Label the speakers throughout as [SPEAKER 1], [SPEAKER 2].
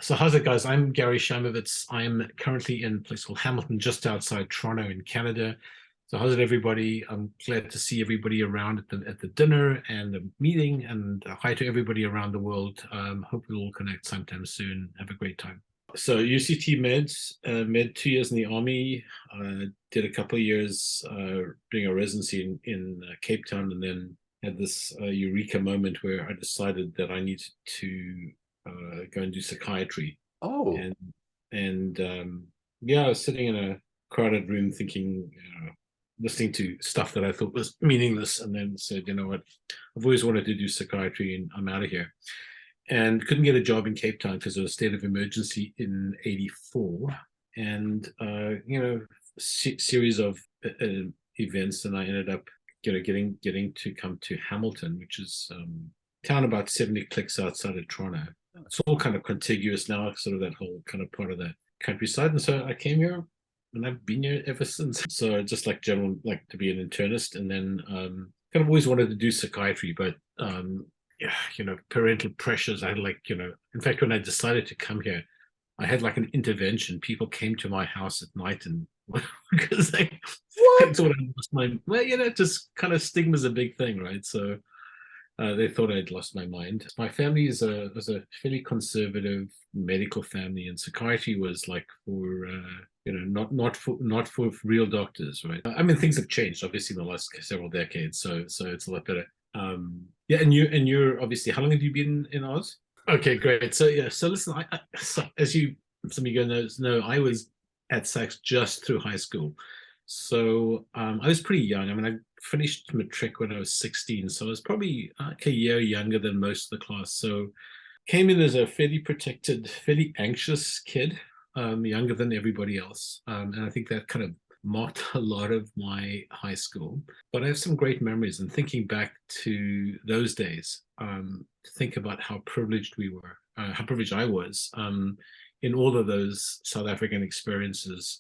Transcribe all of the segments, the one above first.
[SPEAKER 1] So how's it, guys? I'm Gary Chaimowitz. I'm currently in a place called Hamilton, just outside Toronto in Canada. So how's it, everybody? I'm glad to see everybody around at the dinner and the meeting, and hi to everybody around the world. Hope we'll all connect sometime soon. Have a great time. So UCT Meds, med 2 years in the army. Did a couple of years doing a residency in Cape Town, and then had this eureka moment where I decided that I needed to go and do psychiatry.
[SPEAKER 2] Oh,
[SPEAKER 1] And yeah, I was sitting in a crowded room thinking, listening to stuff that I thought was meaningless, and then said, you know what, I've always wanted to do psychiatry, and I'm out of here. And couldn't get a job in Cape Town because of a state of emergency in '84, and series of events, and I ended up, getting to come to Hamilton, which is town about 70 clicks outside of Toronto. It's all kind of contiguous now, sort of that whole kind of part of the countryside. And so I came here, and I've been here ever since. So just like general, like to be an internist, and then kind of always wanted to do psychiatry, but yeah, parental pressures. I had in fact, when I decided to come here, I had like an intervention. People came to my house at night and because they
[SPEAKER 2] what?
[SPEAKER 1] thought I lost my, well, just kind of stigma's a big thing, right? So they thought I'd lost my mind. My family was a fairly conservative medical family, and psychiatry was like for not for real doctors, right? I mean, things have changed obviously in the last several decades, so it's a lot better. Yeah, and you're obviously, how long have you been in Oz? Okay, great. So yeah, so listen, as you some of you guys know, I was at SACS just through high school. So I was pretty young. I mean, I finished matric when I was 16, so I was probably like a year younger than most of the class. So came in as a fairly protected, fairly anxious kid, younger than everybody else. And I think that kind of marked a lot of my high school. But I have some great memories, and thinking back to those days, to think about how privileged we were, how privileged I was. In all of those South African experiences,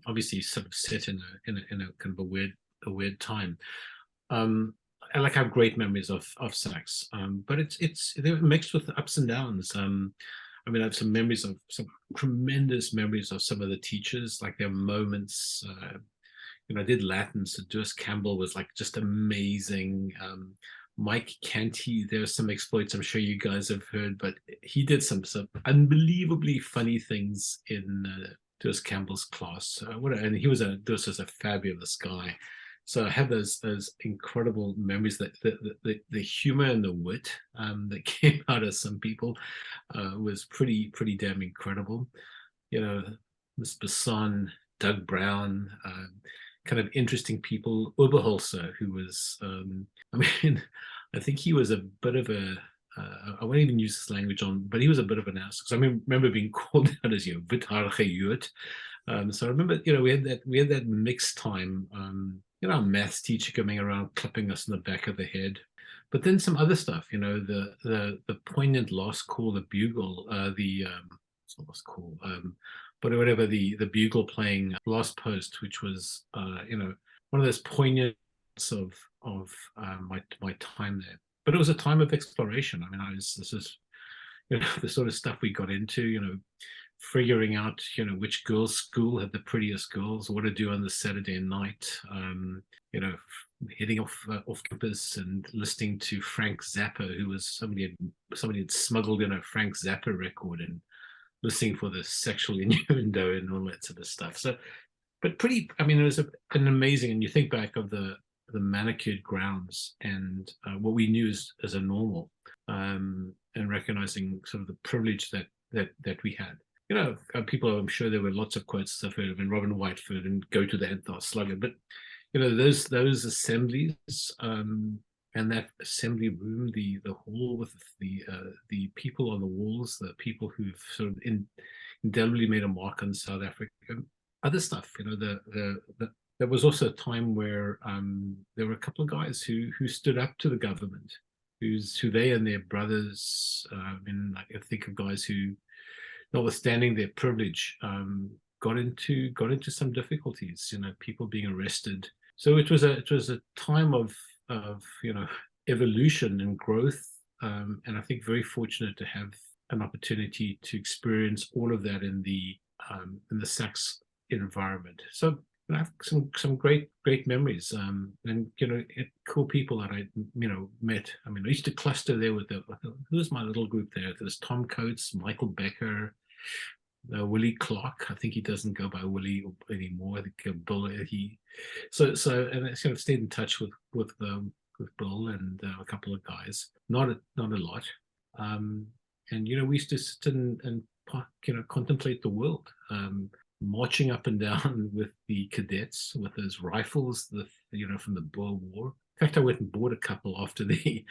[SPEAKER 1] obviously sort of set in a kind of a weird time. Um, I like have great memories of SACS, but they're mixed with ups and downs. I mean, I have some tremendous memories of some of the teachers. Like there are moments. I did Latin, so Dewis Campbell was like just amazing. Mike Canty, there are some exploits I'm sure you guys have heard, but he did some unbelievably funny things in Dewis Campbell's class. And Dewis was a fabulous guy. So I have those incredible memories, that the humor and the wit that came out of some people was pretty damn incredible. Miss Basson, Doug Brown, kind of interesting people. Oberholzer, who was, I mean, I think he was a bit of a, I won't even use this language but he was a bit of an ass. Because I remember being called out as, witharige Jood. So I remember, we had that mixed time. Our maths teacher coming around, clipping us in the back of the head. But then some other stuff, the poignant last call, the bugle, what's the last call? But whatever, the bugle playing last post, which was one of those poignant of my time there. But it was a time of exploration. I mean, this is the sort of stuff we got into, figuring out which girls' school had the prettiest girls, what to do on the Saturday night, heading off campus and listening to Frank Zappa, who was somebody had smuggled in a Frank Zappa record, and listening for the sexual innuendo and all that sort of stuff. So, but I mean, it was an amazing, and you think back of the manicured grounds and what we knew as a normal, and recognizing sort of the privilege that we had. People, I'm sure there were lots of quotes I've heard of in Robin Whiteford and Go to the Nth Slugger, but those assemblies, and that assembly room, the hall with the people on the walls, the people who've sort of indelibly made a mark on South Africa. Other stuff, there was also a time where there were a couple of guys who stood up to the government, who they and their brothers, I think of guys who, notwithstanding their privilege, got into some difficulties. People being arrested. So it was a time of evolution and growth, and I think very fortunate to have an opportunity to experience all of that in the SACS environment. So I have some great memories, and cool people that I met. I mean, I used to cluster there with who's my little group there. There's Tom Coates, Michael Becker, Willie Clark. I think he doesn't go by Willie anymore. I think Bill. And I sort of stayed in touch with Bill and a couple of guys. Not a lot. And we used to sit and contemplate the world. Marching up and down with the cadets with those rifles, from the Boer War. In fact, I went and bought a couple after I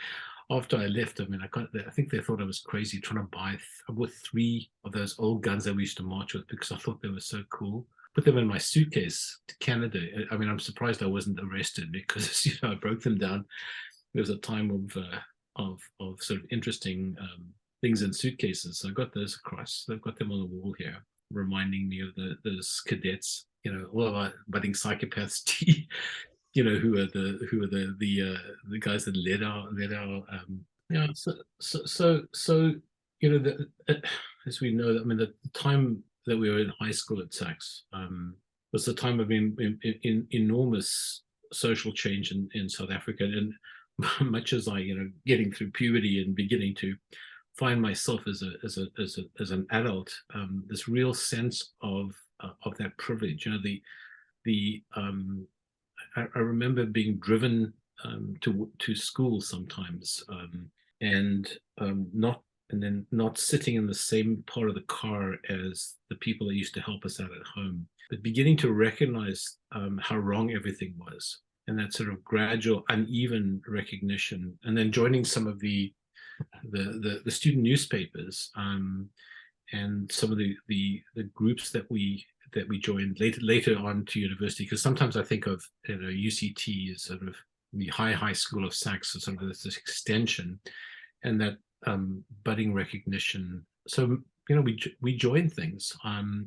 [SPEAKER 1] left. I mean, I think they thought I was crazy trying to buy. I bought 3 of those old guns that we used to march with because I thought they were so cool. Put them in my suitcase to Canada. I mean, I'm surprised I wasn't arrested because I broke them down. There was a time of sort of interesting things in suitcases. So I got those across. I've got them on the wall here, reminding me of those cadets, all of our budding psychopaths, who are the guys that led our as we know, I mean, the time that we were in high school at SACS was the time of enormous social change in South Africa, and much as I getting through puberty and beginning to find myself as an adult, this real sense of that privilege. I remember being driven to school sometimes, and not sitting in the same part of the car as the people that used to help us out at home, but beginning to recognize how wrong everything was, and that sort of gradual, uneven recognition, and then joining some of the student newspapers, and some of the groups that we joined later on to university, because sometimes I think of UCT as sort of the high school of SACS, as sort of this extension, and that budding recognition. So we joined things.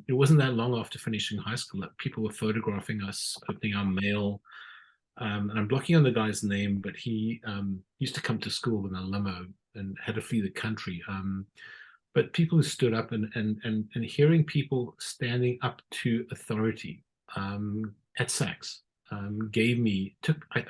[SPEAKER 1] It wasn't that long after finishing high school that people were photographing us, opening our mail. And I'm blocking on the guy's name, but he used to come to school in a limo and had to flee the country. But people who stood up and hearing people standing up to authority at SACS I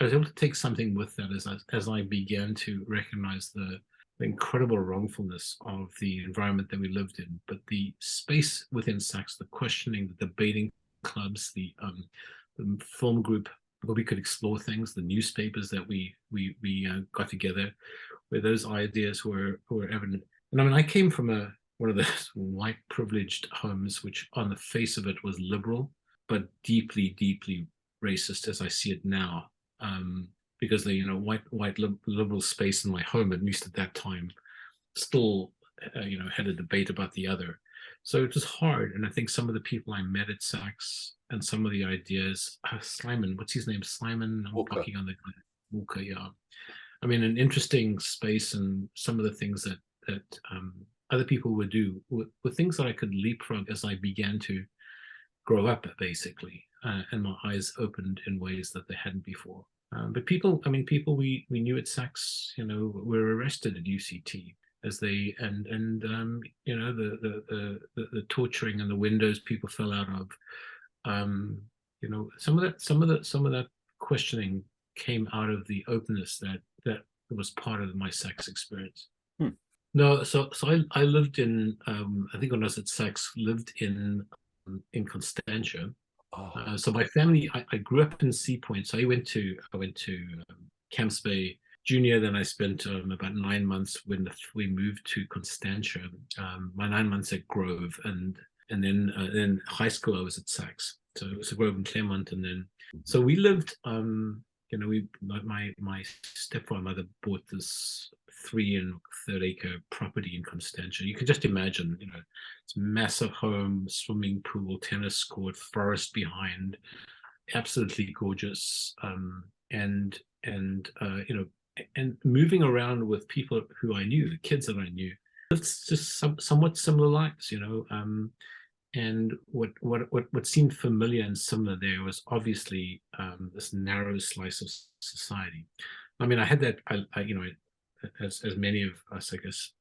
[SPEAKER 1] was able to take something with that as I began to recognize the incredible wrongfulness of the environment that we lived in, but the space within SACS, the questioning, the debating clubs, the film group where we could explore things, the newspapers that we got together, where those ideas were evident. And I mean, I came from one of those white privileged homes, which on the face of it was liberal, but deeply, deeply racist as I see it now. Because the white liberal space in my home, at least at that time, still had a debate about the other. So it was hard, and I think some of the people I met at SACS and some of the ideas, Simon, what's his name? Simon, I'm talking on the Walker, yeah. I mean, an interesting space, and some of the things that other people would do were things that I could leapfrog as I began to grow up, basically, and my eyes opened in ways that they hadn't before. But people we knew at SACS, were arrested at UCT as they the torturing and the windows people fell out of. Some of that questioning came out of the openness that was part of my SACS experience. No, so I lived in I think when I was at SACS, lived in Constantia. So my family, I grew up in Sea Point. So I went to Camps Bay Junior. Then I spent about 9 months when we moved to Constantia. My 9 months at Grove, and then high school I was at SACS. So it was Grove and Claremont, and then so we lived. My stepfather bought this 3 and 1/3 acre property in Constantia. You can just imagine, it's a massive home, swimming pool, tennis court, forest behind, absolutely gorgeous. And moving around with people who I knew, the kids that I knew, it's just somewhat similar lives, and what seemed familiar and similar there was obviously this narrow slice of society. I mean, I had that, as many of us, I guess,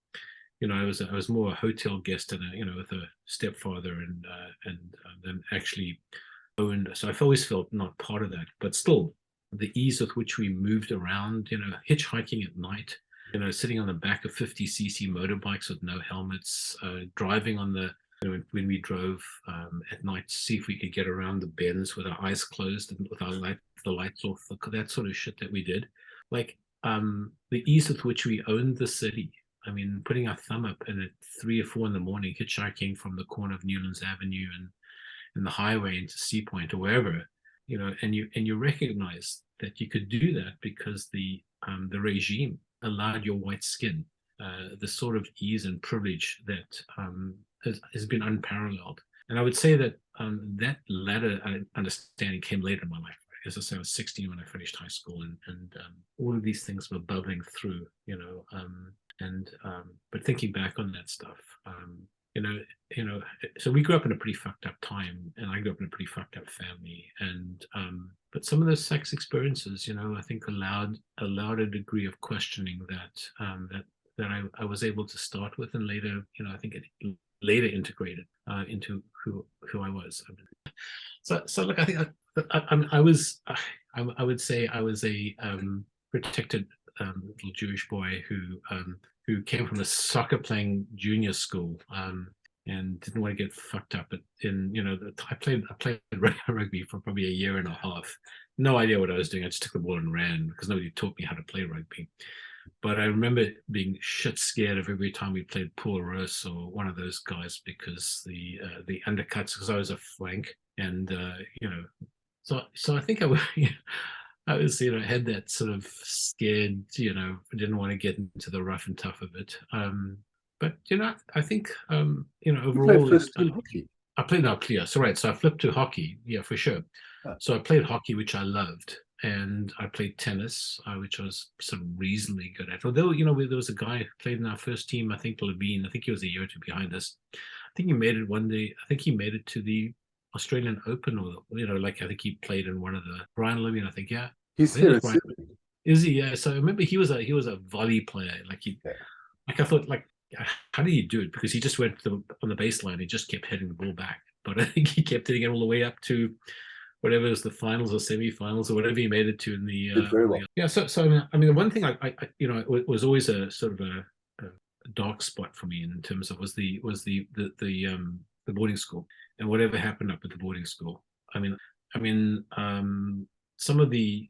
[SPEAKER 1] I was more a hotel guest and with a stepfather and then actually owned. So I've always felt not part of that, but still the ease with which we moved around, hitchhiking at night, sitting on the back of 50cc motorbikes with no helmets, driving on the, when we drove at night to see if we could get around the bends with our eyes closed and with the lights off, that sort of shit that we did. Like the ease with which we owned the city. I mean, putting our thumb up and at 3 or 4 in the morning, hitchhiking from the corner of Newlands Avenue and the highway into Sea Point or wherever, and you recognize that you could do that because the regime allowed your white skin, the sort of ease and privilege that has been unparalleled. And I would say that that latter understanding came later in my life. As I say, I was 16 when I finished high school, and all of these things were bubbling through, but thinking back on that stuff, so we grew up in a pretty fucked up time, and I grew up in a pretty fucked up family, and but some of those sex experiences, I think allowed a degree of questioning that I was able to start with, and later, I think it later integrated into who I was. So look, I think I would say I was a protected little Jewish boy who came from a soccer playing junior school and didn't want to get fucked up. But I played rugby for probably a year and a half. No idea what I was doing. I just took the ball and ran because nobody taught me how to play rugby. But I remember being shit scared of every time we played Paul Roos or one of those guys because the undercuts, because I was a flank, and so I think I was had that sort of scared, didn't want to get into the rough and tough of it. But I think overall,
[SPEAKER 2] first team hockey.
[SPEAKER 1] I played clear. So right, so I flipped to hockey, yeah, for sure. So I played hockey, which I loved, and I played tennis, which I was sort of reasonably good at. Although there was a guy who played in our first team, I think Levine. I think he was a year or two behind us. I think he made it one day. I think he made it to the Australian Open, or I think he played in one of the Brian Levine. I think, yeah.
[SPEAKER 2] He's here.
[SPEAKER 1] Is he? Yeah. So I remember he was a volley player. I thought, how do you do it? Because he just went on the baseline. He just kept hitting the ball back. But I think he kept hitting it all the way up to whatever it was, the finals or semi-finals or whatever he made it to in the.
[SPEAKER 2] Very well.
[SPEAKER 1] Yeah. So I mean, the one thing it was always a sort of a dark spot for me in terms of was the boarding school and whatever happened up at the boarding school. I mean, some of the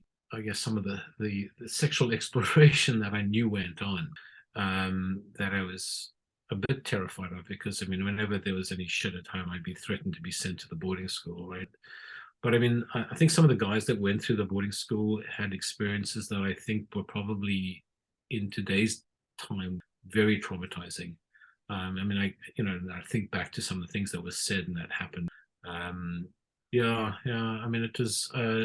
[SPEAKER 1] sexual exploration that I knew went on, that I was a bit terrified of, because whenever there was any shit at home, I'd be threatened to be sent to the boarding school, right? But I think some of the guys that went through the boarding school had experiences that I think were probably in today's time very traumatizing. I think back to some of the things that were said and that happened. It was I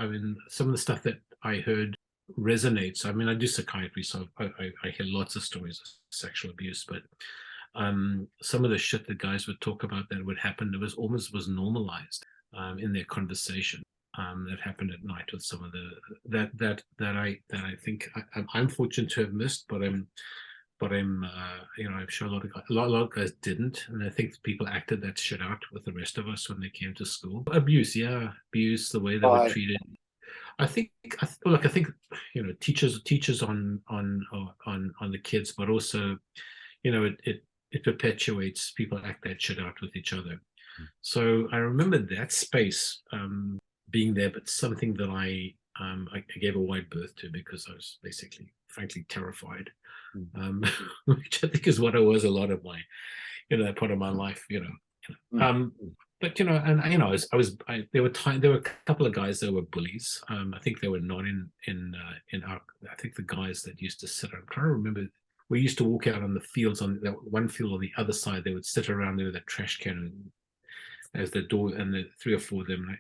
[SPEAKER 1] mean, some of the stuff that I heard resonates. I mean, I do psychiatry, so I hear lots of stories of sexual abuse, but some of the shit that guys would talk about that would happen, it was almost normalized in their conversation. That happened at night with some of the that I think I'm fortunate to have missed, but I'm sure a lot of guys didn't, and I think people acted that shit out with the rest of us when they came to school. Abuse, the way they were treated. I think teachers on the kids, but also, it perpetuates people act that shit out with each other. So I remember that space being there, but something that I gave a wide berth to because I was basically, frankly, terrified, which I think is what I was a lot of my, that part of my life, But there were a couple of guys that were bullies. I think they were not in our. I think the guys that used to sit. I'm trying to remember. We used to walk out on the fields on that one field or the other side. They would sit around there with a trash can as the door, and the 3 or 4 of them, I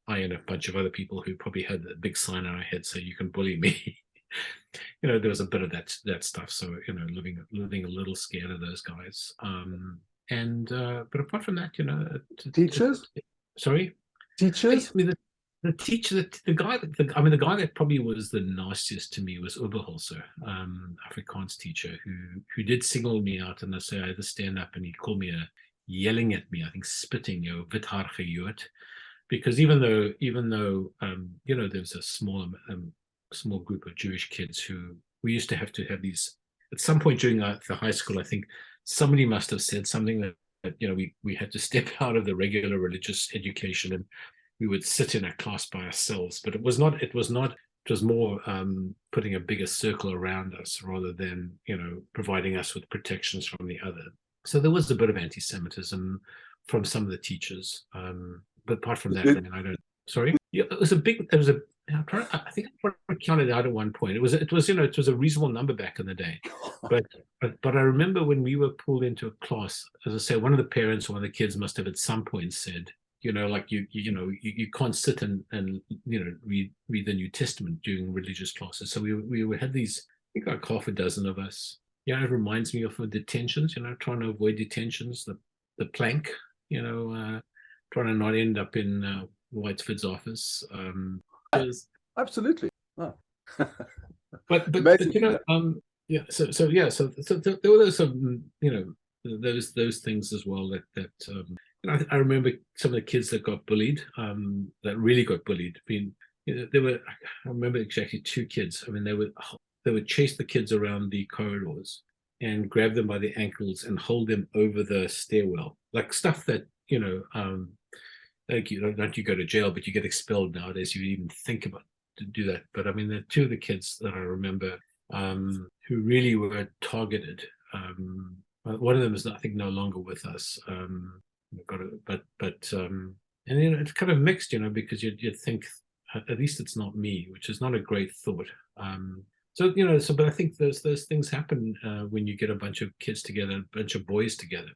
[SPEAKER 1] and a bunch of other people who probably had a big sign on our head, so you can bully me. There was a bit of that stuff. So living a little scared of those guys. But apart from that,
[SPEAKER 2] teachers.
[SPEAKER 1] Sorry,
[SPEAKER 2] teachers.
[SPEAKER 1] the teacher, the guy, I mean, the guy that probably was the nastiest to me was Oberholzer, Afrikaans teacher, who did single me out, and I say I had to stand up, and he'd call me yelling at me, I think spitting, withaarige Jood, because even though there was a small group of Jewish kids who we used to have these at some point during the high school. I think somebody must have said something that we had to step out of the regular religious education, and we would sit in a class by ourselves. But it was more putting a bigger circle around us rather than providing us with protections from the other. So there was a bit of anti-Semitism from some of the teachers. But apart from that, I mean, I don't. Sorry, yeah, it was a big. There was a. I think I counted out at one point. It was a reasonable number back in the day, but I remember when we were pulled into a class. As I say, one of the parents, one of the kids must have at some point said, like you can't sit and read the New Testament during religious classes. So we had these. I think like half a dozen of us. Yeah, it reminds me of detentions. Trying to avoid detentions. The plank. Trying to not end up in Whiteford's office.
[SPEAKER 2] Absolutely. Oh.
[SPEAKER 1] but yeah. So there were some those things as well that I remember some of the kids that got bullied, that really got bullied. I mean, I remember exactly two kids. I mean, they would chase the kids around the corridors and grab them by the ankles and hold them over the stairwell, like stuff that don't you go to jail, but you get expelled nowadays. You even think about to do that. But I mean, the two of the kids that I remember who really were targeted. One of them is, I think, no longer with us. And it's kind of mixed, because you'd think at least it's not me, which is not a great thought. But I think those things happen when you get a bunch of kids together, a bunch of boys together,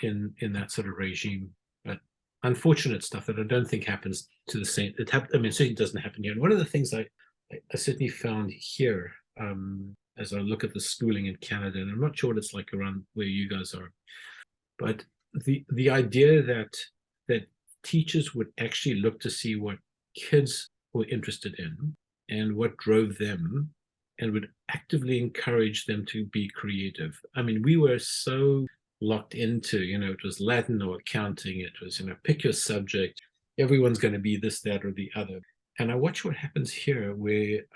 [SPEAKER 1] in that sort of regime. But unfortunate stuff that I don't think happens to the same. It certainly doesn't happen here. And one of the things I certainly found here, as I look at the schooling in Canada, and I'm not sure what it's like around where you guys are, but the idea that teachers would actually look to see what kids were interested in and what drove them, and would actively encourage them to be creative. I mean, we were so locked into, it was Latin or accounting, it was, pick your subject, everyone's going to be this, that, or the other. And I watch what happens here where,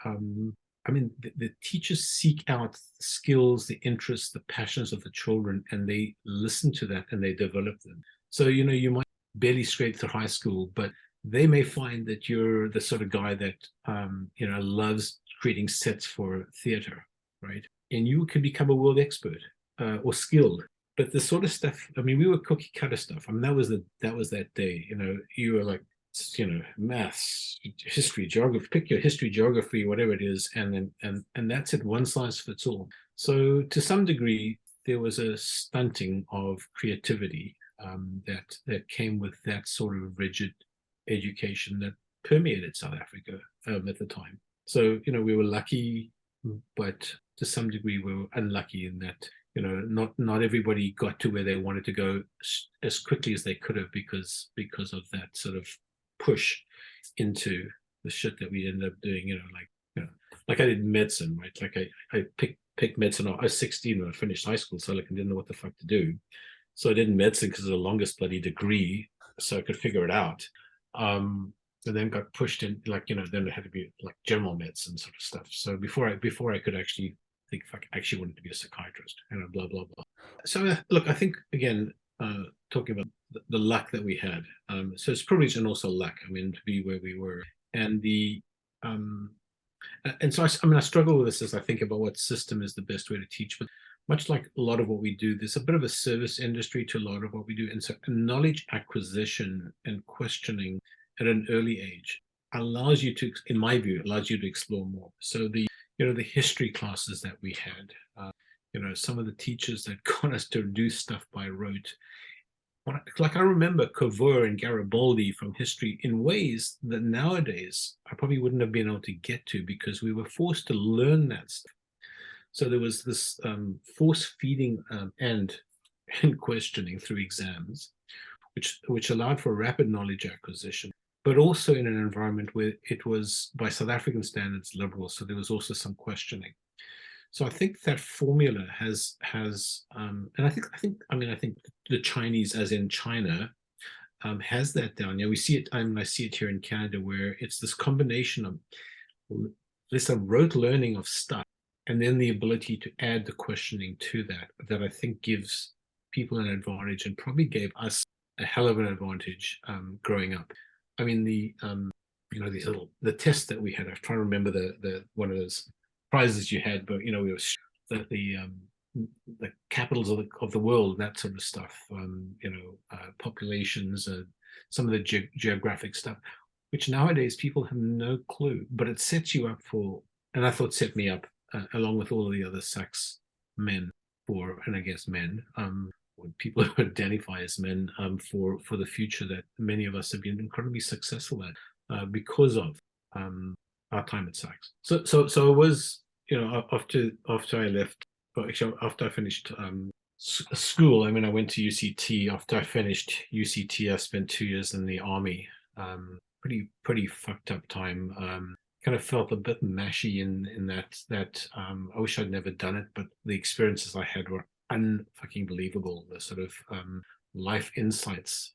[SPEAKER 1] the teachers seek out the skills, the interests, the passions of the children, and they listen to that and they develop them. So, you might barely scrape through high school, but they may find that you're the sort of guy that, loves creating sets for theater, right? And you can become a world expert or skilled. But the sort of stuff, I mean, we were cookie cutter stuff. I mean, that was that day. You were like, maths, history, geography. Pick your history, geography, whatever it is, and that's it. One size fits all. So to some degree, there was a stunting of creativity that came with that sort of rigid education that permeated South Africa at the time. So we were lucky, but to some degree, we were unlucky in that. Not everybody got to where they wanted to go as quickly as they could have because of that sort of push into the shit that we ended up doing. Like I did medicine, right? Like I picked medicine. I was 16 when I finished high school, so I didn't know what the fuck to do. So I did medicine because it was the longest bloody degree, so I could figure it out. And then got pushed in, then it had to be like general medicine sort of stuff. So before I could actually think if I actually wanted to be a psychiatrist, blah blah blah. So look, I think again, talking about the luck that we had. So it's privilege and also luck. I mean, to be where we were, and so I struggle with this as I think about what system is the best way to teach. But much like a lot of what we do, there's a bit of a service industry to a lot of what we do, and so knowledge acquisition and questioning at an early age allows you to, in my view, explore more. So the history classes that we had, some of the teachers that got us to do stuff by rote. Like I remember Cavour and Garibaldi from history in ways that nowadays I probably wouldn't have been able to get to because we were forced to learn that stuff. So there was this force feeding and questioning through exams, which allowed for rapid knowledge acquisition. but also in an environment where it was, by South African standards, liberal. So there was also some questioning. So I think that formula and I think the Chinese, as in China, has that down. Yeah, we see it. I see it here in Canada, where it's this combination of this rote learning of stuff, and then the ability to add the questioning to that. That I think gives people an advantage, and probably gave us a hell of an advantage growing up. I mean, these the tests that we had. I'm trying to remember the one of those prizes you had, but we were the capitals of the world, that sort of stuff. Populations, some of the geographic stuff, which nowadays people have no clue. But it sets you up for, and I thought set me up along with all of the other SACS men and I guess men, people who identify as men, for the future that many of us have been incredibly successful at because of our time at SACS. So it was, after I left, actually after I finished school. I mean, I went to UCT. After I finished UCT, I spent 2 years in the army. Pretty fucked up time. Kind of felt a bit mashy in that I wish I'd never done it, but the experiences I had were unfucking believable. The sort of life insights,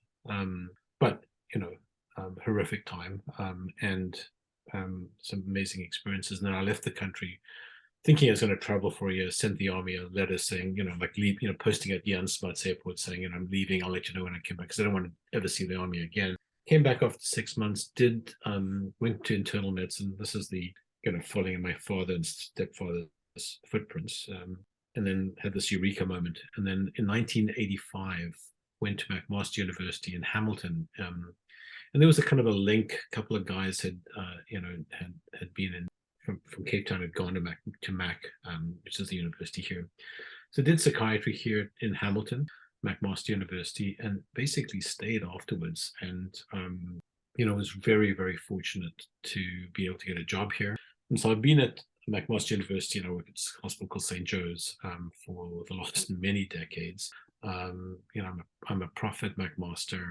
[SPEAKER 1] but horrific time, and some amazing experiences. And then I left the country thinking I was going to travel for a year, sent the army a letter saying, leave, posting at Jan Smuts Airport saying, I'm leaving, I'll let you know when I come back, because I don't want to ever see the army again. Came back after 6 months, went to internal medicine. This is the following in my father and stepfather's footprints, and then had this eureka moment. And then in 1985, went to McMaster University in Hamilton, and there was a kind of a link. A couple of guys had been in from Cape Town, had gone to Mac, which is the university here. So did psychiatry here in Hamilton, McMaster University, and basically stayed afterwards. And was very, very fortunate to be able to get a job here. And so I've been at McMaster University, and I work at a hospital called St. Joe's for the last many decades. I'm a prof at McMaster,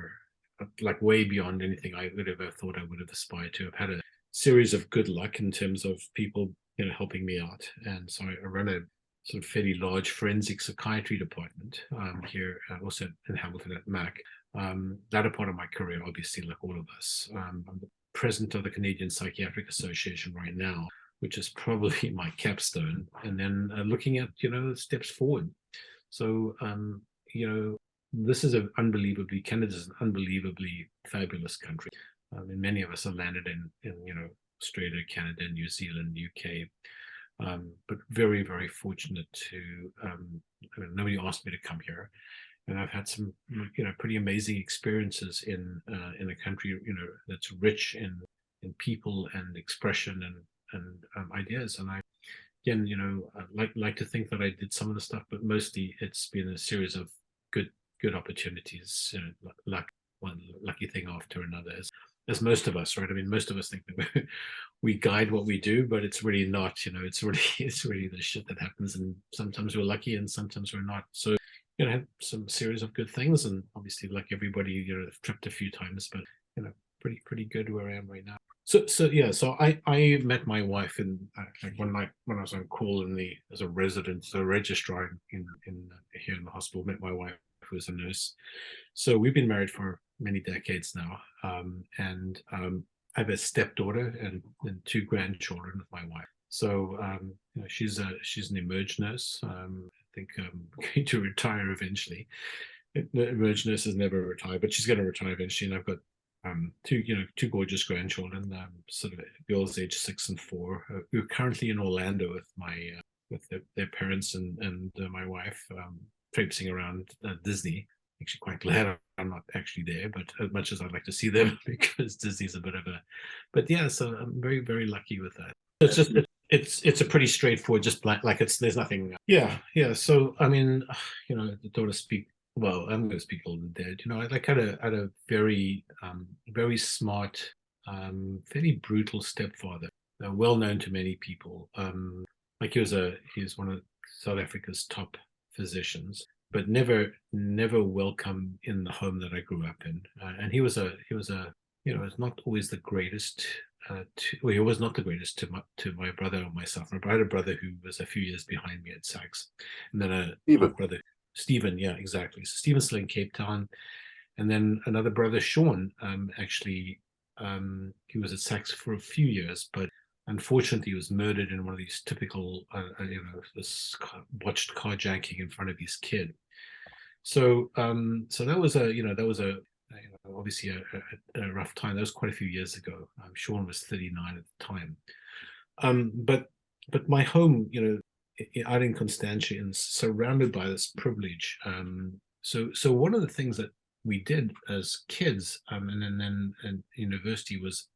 [SPEAKER 1] like way beyond anything I would have ever thought I would have aspired to. I've had a series of good luck in terms of people helping me out, and so I run a sort of fairly large forensic psychiatry department here, also in Hamilton at Mac. That a part of my career, obviously, like all of us. I'm the president of the Canadian Psychiatric Association right now, which is probably my capstone, and then looking at steps forward. So this is Canada's an unbelievably fabulous country. And many of us have landed in Australia, Canada, New Zealand, UK, but very, very fortunate to. Nobody asked me to come here, and I've had some pretty amazing experiences in a country that's rich in people and expression and ideas. And I again like to think that I did some of the stuff, but mostly it's been a series of good opportunities. One lucky thing after another, as most of us, right? I mean, most of us think that we guide what we do, but it's really not. It's really the shit that happens, and sometimes we're lucky, and sometimes we're not. So, had some series of good things, and obviously, like everybody, I've tripped a few times, but pretty good where I am right now. So I met my wife in like one night when I was on call as a resident, so registrar in here in the hospital. Met my wife, who was a nurse. So we've been married for many decades now, and I have a stepdaughter and 2 grandchildren with my wife. So she's an emerge nurse. I think going to retire eventually. The emerge nurses never retire, but she's going to retire eventually. And I've got 2 gorgeous grandchildren, sort of girls aged 6 and 4, who are currently in Orlando with their parents and my wife, traipsing around Disney. Actually quite glad I'm not actually there, but as much as I'd like to see them, because Disney's a bit of a, but yeah, so I'm very, very lucky with that. It's just it's a pretty straightforward, just like there's nothing. Yeah. So I mean, the daughter speak. Well, I'm going to speak a little bit dead. I like had a very very smart, fairly brutal stepfather, well known to many people. Like he was one of South Africa's top physicians, but never welcome in the home that I grew up in. And he was a it's not always the greatest. He was not the greatest to my brother or myself. I had a brother who was a few years behind me at SACS, and then a half
[SPEAKER 2] Even.
[SPEAKER 1] brother, Stephen. Yeah, exactly. So Stephen's still in Cape Town, and then another brother, Sean. Actually, he was at SACS for a few years, but unfortunately, he was murdered in one of these typical, this botched carjacking in front of his kid. So that was obviously a rough time. That was quite a few years ago. Sean was 39 at the time. But my home, out in Constantia, and surrounded by this privilege. So one of the things that we did as kids, and then in university, was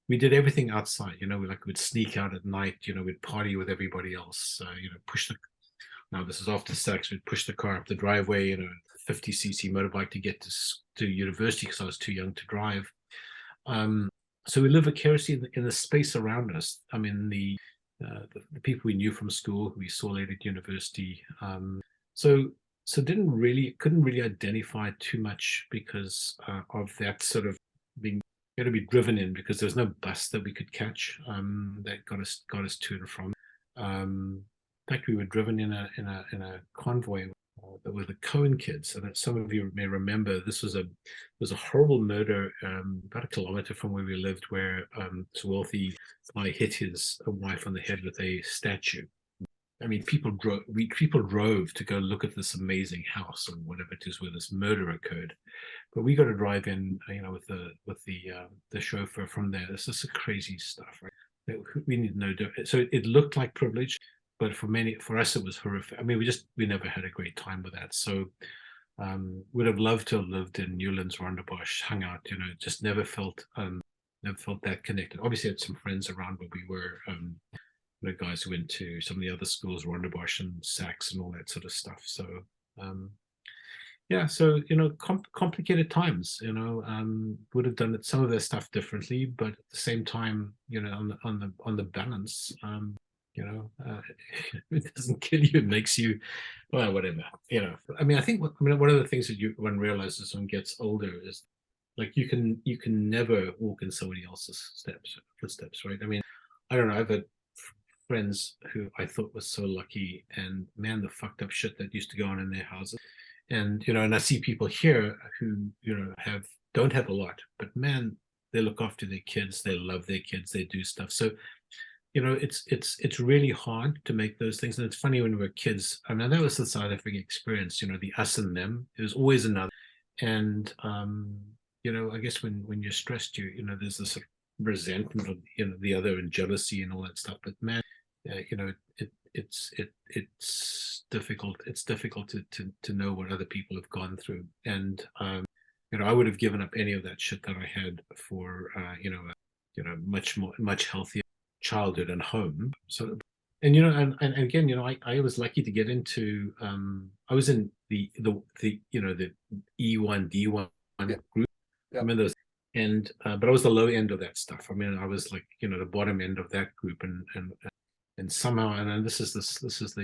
[SPEAKER 1] we did everything outside. We would sneak out at night. We'd party with everybody else. Push the Now this is after SACS. We'd push the car up the driveway, 50cc motorbike to get to university because I was too young to drive. So we live vicariously in the space around us. I mean, the people we knew from school, who we saw later at university. So couldn't really identify too much because of that sort of being to be driven in, because there was no bus that we could catch that got us to and from. In fact, we were driven in a convoy that were the Cohen kids, and that some of you may remember. This was a horrible murder about a kilometer from where we lived, where this wealthy guy hit his wife on the head with a statue. I mean, people drove to go look at this amazing house or whatever it is where this murder occurred, but we got to drive in, with the chauffeur from there. This is crazy stuff, right? We need to know. So it looked like privilege, but for us, it was horrific. I mean, we never had a great time with that. So would have loved to have lived in Newlands, Rondebosch, hung out. Just never felt that connected. Obviously, I had some friends around where we were. The guys who went to some of the other schools, Rondebosch and SACS and all that sort of stuff. So yeah, so complicated times. Would have done some of their stuff differently, but at the same time, on the balance, it doesn't kill you, it makes you, well, whatever. I mean, one of the things that one realizes when gets older is, like, you can never walk in somebody else's footsteps, right? I mean, I don't know, I've had friends who I thought was so lucky, and man, the fucked up shit that used to go on in their houses. And I see people here who don't have a lot, but man, they look after their kids, they love their kids, they do stuff. So it's really hard to make those things. And it's funny, when we were kids, I mean, that was the South African experience, the us and them. It was always another. And I guess when you're stressed, there's this sort of resentment of the other, and jealousy and all that stuff. But man, it's difficult. It's difficult to know what other people have gone through. And I would have given up any of that shit that I had for much healthier childhood and home. So, and and again, I was lucky to get into. I was in the E1 D1 group.
[SPEAKER 2] Yeah.
[SPEAKER 1] I mean, those, and but I was the low end of that stuff. I mean, I was like the bottom end of that group, and somehow, and this is the sort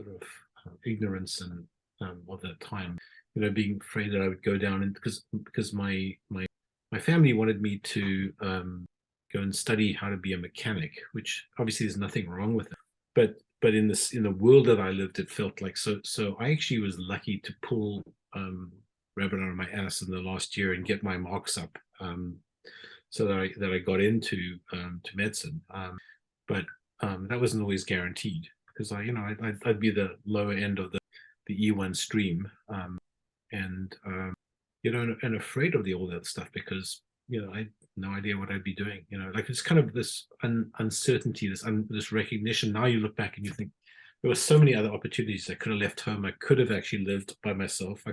[SPEAKER 1] of ignorance and of that time, being afraid that I would go down, and because my family wanted me to go and study how to be a mechanic, which obviously there's nothing wrong with it. But in the world that I lived, it felt like so. So I actually was lucky to pull rabbit out of my ass in the last year and get my marks up, so that I got into to medicine. But that wasn't always guaranteed, because I'd be the lower end of the E1 stream, and and afraid of all that stuff, because I had no idea what I'd be doing. Like, it's kind of this uncertainty, this recognition. Now you look back and you think, there were so many other opportunities. I could have left home. I could have actually lived by myself.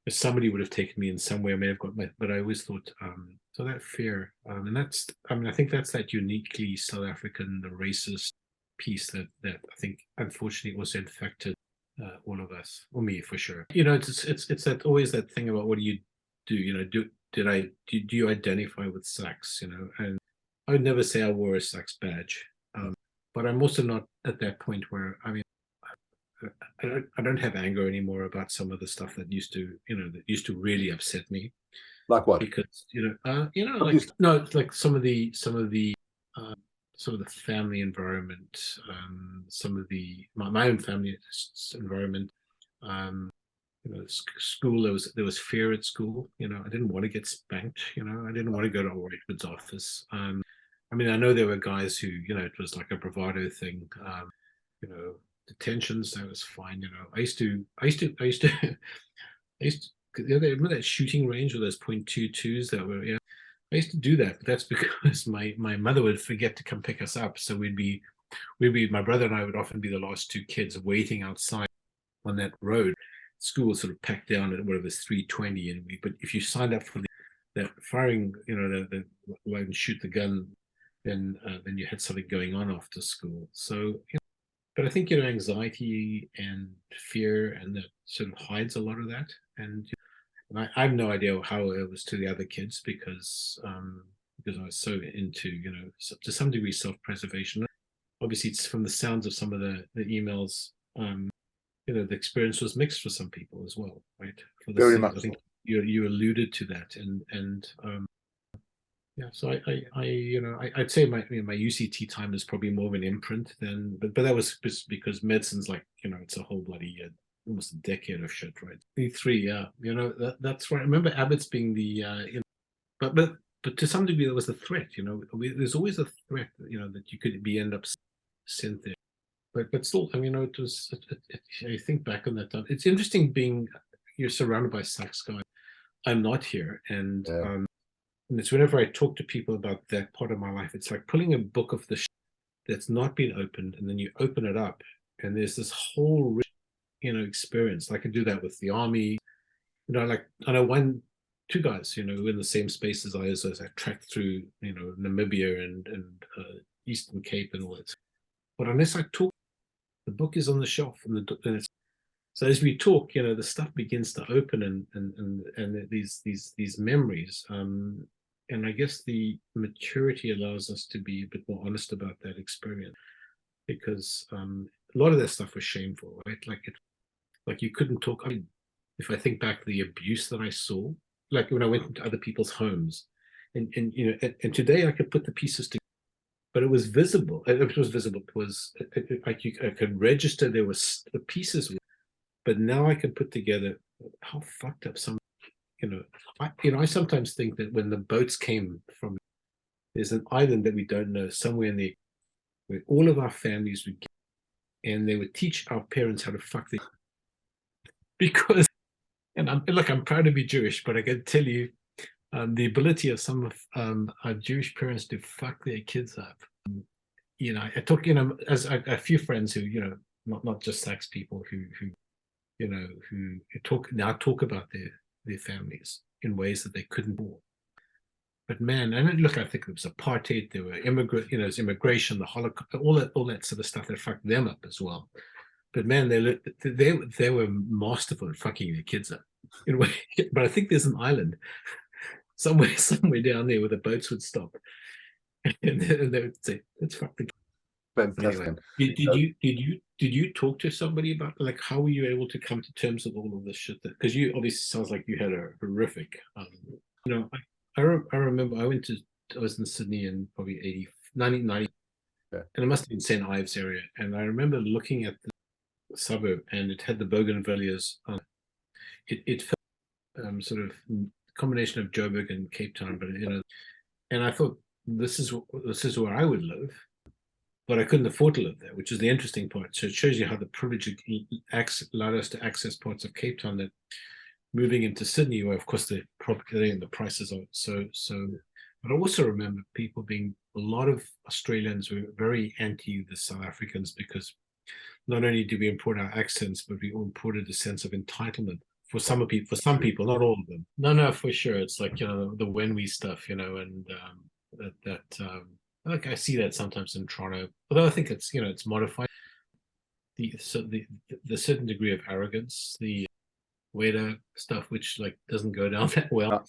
[SPEAKER 1] If somebody would have taken me in some way, I may have got but I always thought, so that fear, and that's, I mean, I think that's that uniquely South African, the racist piece that I think unfortunately also infected all of us, or me for sure. It's that always that thing about, what do you do? Do you identify with SACS? And I would never say I wore a SACS badge, but I'm also not at that point where, I mean, I don't have anger anymore about some of the stuff that used to, that used to really upset me.
[SPEAKER 2] Like what?
[SPEAKER 1] Because like no, like uh, some of the family environment, some of my own family environment, um, school. There was fear at school. I didn't want to get spanked. I didn't want to go to Whitewood's office. I mean, I know there were guys who, it was like a bravado thing. You know, detentions, that was fine. I used to, remember that shooting range with those .22s that were, yeah. I used to do that, but that's because my mother would forget to come pick us up. So my brother and I would often be the last two kids waiting outside on that road. School was sort of packed down at whatever, 3:20, but if you signed up for that firing, the line and shoot the gun, then you had something going on after school. So, but I think, anxiety and fear and that sort of hides a lot of that. And I have no idea how it was to the other kids because I was so into, to some degree, self-preservation. Obviously, it's from the sounds of some of the emails. The experience was mixed for some people as well, right? For the
[SPEAKER 2] Very
[SPEAKER 1] same,
[SPEAKER 2] much
[SPEAKER 1] I think
[SPEAKER 2] so.
[SPEAKER 1] you alluded to that, and yeah. So I'd say my UCT time is probably more of an imprint than, but that was just because medicine's like, it's a whole bloody almost a decade of shit, right? Three, yeah, that's right. I remember Abbott's being the, but to some degree there was a threat. There's always a threat, that you could end up sent there. But still, I mean, it was. I think back on that time. It's interesting being you're surrounded by SACS guys. I'm not here,
[SPEAKER 2] Yeah.
[SPEAKER 1] and it's whenever I talk to people about that part of my life, it's like pulling a book of the that's not been opened, and then you open it up, and there's this whole rich, experience. I could do that with the army. Like I know two guys, who are in the same space as as I tracked through, Namibia and Eastern Cape and all that. But unless I talk, the book is on the shelf, and it's so as we talk, the stuff begins to open and these memories. And I guess the maturity allows us to be a bit more honest about that experience because a lot of that stuff was shameful, right? Like you couldn't talk. I mean, if I think back to the abuse that I saw, like when I went into other people's homes, and today I could put the pieces together, but it was visible. It was visible. It was like I could register there was the pieces, but now I can put together how fucked up some. I sometimes think that when the boats came from, there's an island that we don't know somewhere in there where all of our families would get, and they would teach our parents how to fuck their because. And I'm proud to be Jewish, but I can tell you, the ability of some of our Jewish parents to fuck their kids up. I talk, as a few friends who, not just SACS people who talk about their families in ways that they couldn't before. But man, and look, I think it was apartheid, there were there's immigration, the Holocaust, all that sort of stuff that fucked them up as well. But man, they were masterful at fucking their kids up. In a way, but I think there's an island somewhere down there where the boats would stop, and they would say, "Let's fuck the."
[SPEAKER 2] Fantastic.
[SPEAKER 1] Anyway, did you talk to somebody about like how were you able to come to terms with all of this shit? Because you obviously sounds like you had a horrific. I remember I was in Sydney in probably 1990,
[SPEAKER 2] Yeah.
[SPEAKER 1] and it must have been St. Ives area, and I remember looking at the suburb, and it had the bougainvilleas. It felt sort of combination of Joburg and Cape Town, but and I thought this is where I would live, but I couldn't afford to live there, which is the interesting part. So it shows you how the privilege allowed us to access parts of Cape Town that moving into Sydney, where of course the property and the prices are so. But I also remember people being a lot of Australians were very anti the South Africans because not only did we import our accents, but we imported a sense of entitlement for some people, not all of them. No, for sure. It's like the when we stuff, and like I see that sometimes in Toronto. Although I think it's modified the certain degree of arrogance, the waiter stuff, which like doesn't go down that well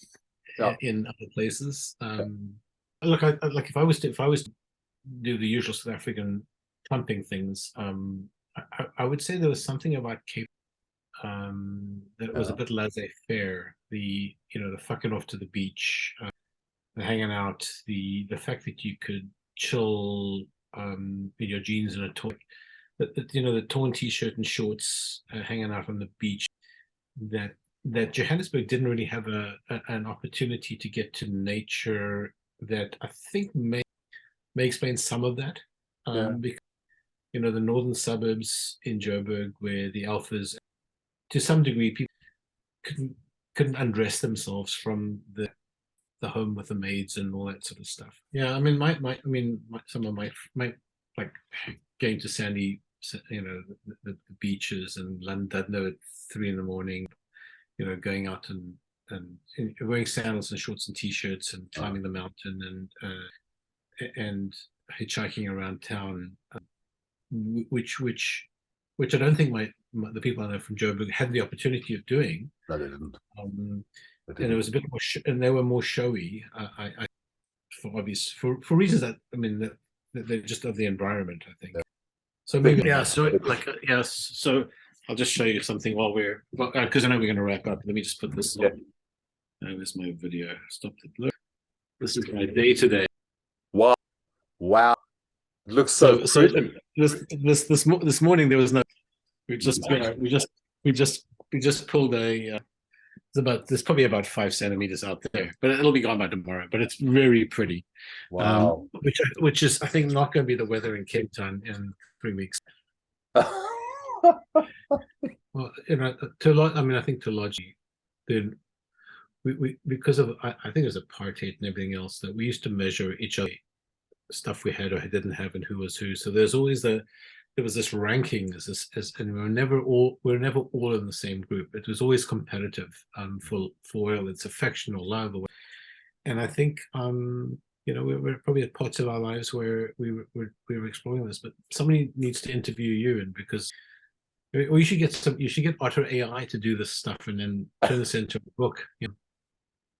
[SPEAKER 1] in other places. Look, like if I was to do the usual South African pumping things, I would say there was something about Cape that was a
[SPEAKER 2] Yeah.
[SPEAKER 1] bit laissez-faire. The fucking off to the beach, the hanging out, the fact that you could chill in your jeans and a toy, the torn t-shirt and shorts, hanging out on the beach. That Johannesburg didn't really have an opportunity to get to nature that I think may explain some of that.
[SPEAKER 2] Yeah.
[SPEAKER 1] Because the northern suburbs in Joburg, where the alphas, to some degree, people couldn't couldn't undress themselves from the home with the maids and all that sort of stuff. Yeah, I mean, some of my like going to Sandy, the beaches and London at 3 in the morning, going out and wearing sandals and shorts and t-shirts and climbing the mountain and hitchhiking around town, which I don't think the people I know from Joburg had the opportunity of doing.
[SPEAKER 2] No, they didn't.
[SPEAKER 1] And it was a bit more, and they were more showy. For reasons that they're just of the environment, I think. So maybe yes. So I'll just show you something because I know we're going to wrap up. Let me just put this on. There's my video. Stop the blur. This is my day today.
[SPEAKER 2] Wow. It looks so
[SPEAKER 1] this morning there was no. We just pulled a. There's probably about 5 centimeters out there, but it'll be gone by tomorrow. But it's very pretty.
[SPEAKER 2] Wow.
[SPEAKER 1] Which is, I think, not going to be the weather in Cape Town in 3 weeks. Well, I think to logically, then we because of I think it was apartheid and everything else, that we used to measure each other stuff we had or didn't have and who was who. So there was this ranking and we were never all in the same group. It was always competitive for oil, its affection or love. And I think we're probably at parts of our lives where we were exploring this, but somebody needs to interview you, and because you should get Otter AI to do this stuff and then turn this into a book.